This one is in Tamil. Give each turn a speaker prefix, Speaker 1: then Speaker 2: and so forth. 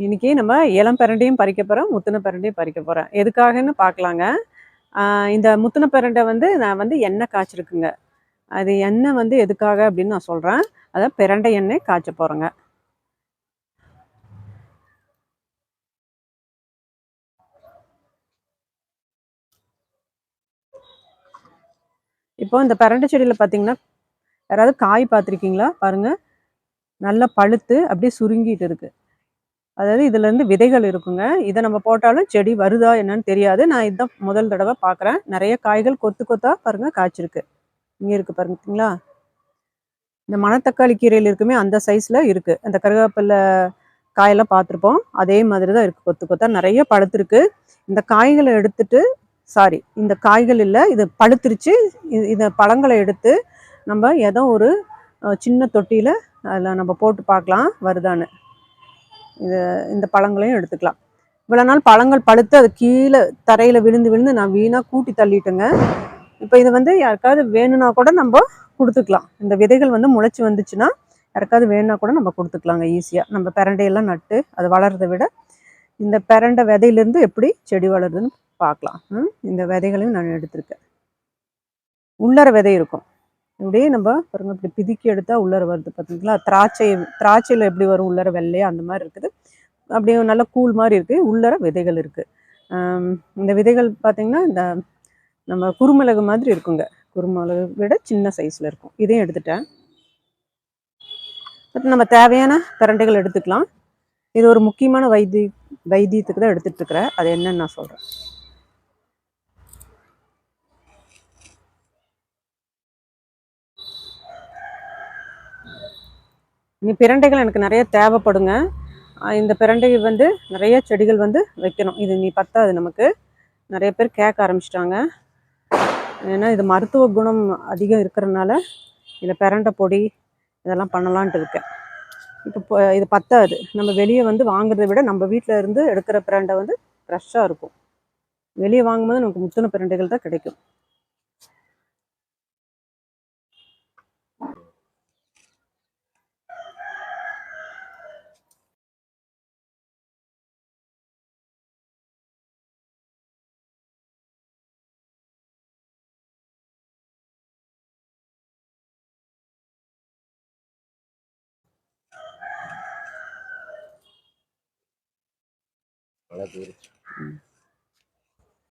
Speaker 1: இன்னைக்கு நம்ம இளம் பிரண்டையும் பறிக்க போறோம், முத்துன பிரண்டையும் பறிக்க போறோம். எதுக்காகன்னு பார்க்கலாங்க. இந்த முத்துன பிரண்டை வந்து நான் வந்து எண்ணெய் காய்ச்சிருக்குங்க. அது எண்ணெய் வந்து எதுக்காக அப்படின்னு நான் சொல்றேன். அதான் பிரண்டை எண்ணெய் காய்ச்ச போறோங்க. இப்போ இந்த பிரண்டை செடியில பார்த்தீங்கன்னா, யாராவது காய் பார்த்துருக்கீங்களா? பாருங்க. நல்லா பழுத்து அப்படியே சுருங்கிட்டு இருக்கு. அதாவது இதுல இருந்து விதைகள் இருக்குங்க. இத நம்ம போட்டாலும் செடி வருதா என்னன்னு தெரியாது. நான் இதுதான் முதல் தடவ பார்க்குறேன். நெறைய காய்கள் கொத்து கொத்தா பாருங்க காய்ச்சிருக்கு. இங்க இருக்கு பாத்தீங்களா? இந்த மணத்தக்காளி கீரையில இருக்குமே அந்த சைஸ்ல இருக்கு. அந்த கருவேப்பிலை காயெல்லாம் பார்த்துருப்போம். அதே மாதிரி தான் இருக்கு. கொத்து கொத்தா நெறைய பழுத்திருக்கு. இந்த காய்கள எடுத்துட்டு இந்த காய்கள் இல்ல. இது பழுத்துருச்சு. இத பழங்கள எடுத்து நம்ம ஏதோ ஒரு சின்ன தொட்டியில அதில நம்ம போட்டு பார்க்கலாம் வருதான்னு. இந்த பழங்களையும் எடுத்துக்கலாம். இவ்வளோ நாள் பழங்கள் பழுத்து அது கீழ தரையில விழுந்து விழுந்து நான் வீணா கூட்டி தள்ளிட்டேங்க. இப்போ இது வந்து யாருக்காவது வேணும்னா கூட நம்ம குடுத்துக்கலாம். இந்த விதைகள் வந்து முளைச்சு வந்துச்சுன்னா, யாருக்காவது வேணும்னா கூட நம்ம குடுத்துக்கலாங்க ஈஸியா. நம்ம பிரண்டையெல்லாம் நட்டு அது வளர்றத விட, இந்த பிரண்டை விதையிலிருந்து எப்படி செடி வளருதுன்னு பார்க்கலாம். இந்த விதைகளையும் நான் எடுத்திருக்கேன். உள்ளார விதை இருக்கும். இப்படியே நம்ம பாருங்க இப்படி பிதுக்கி எடுத்தா உள்ளார வருது பார்த்தீங்களா? திராட்சையில எப்படி வரும் உள்ளார வெள்ளையா அந்த மாரி இருக்குது. அப்படியே நல்ல கூழ் மாரி இருக்கு. உள்ளார விதைகள் இருக்கு. இந்த விதைகள் பார்த்தீங்கன்னா, இந்த நம்ம குறுமிளகு மாதிரி இருக்குங்க. குறுமிளகு விட சின்ன சைஸ்ல இருக்கும். இதையும் எடுத்துட்டேன். நம்ம தேவையான பிரண்டைகள் எடுத்துக்கலாம். இது ஒரு முக்கியமான வைத்தியத்துக்கு தான் எடுத்துட்டு இருக்கிறேன். அது என்னன்னு நான் சொல்றேன். இனி பிரண்டைகள் எனக்கு நிறைய தேவைப்படுங்க. இந்த பிரண்டை வந்து நிறைய செடிகள் வந்து வைக்கணும். இது நீ பத்தாது நமக்கு. நிறைய பேர் கேட்க ஆரம்பிச்சிட்டாங்க. ஏன்னா இது மருத்துவ குணம் அதிகம் இருக்கிறனால இதில் பிரண்டை பொடி இதெல்லாம் பண்ணலான்ட்டு இருக்கேன். இப்போ இது பத்தாது. நம்ம வெளியே வந்து வாங்குறதை விட நம்ம வீட்டில் இருந்து எடுக்கிற பிரண்டை வந்து ஃப்ரெஷ்ஷாக இருக்கும். வெளியே வாங்கும்போது நமக்கு முத்தின பிரண்டைகள் தான் கிடைக்கும்.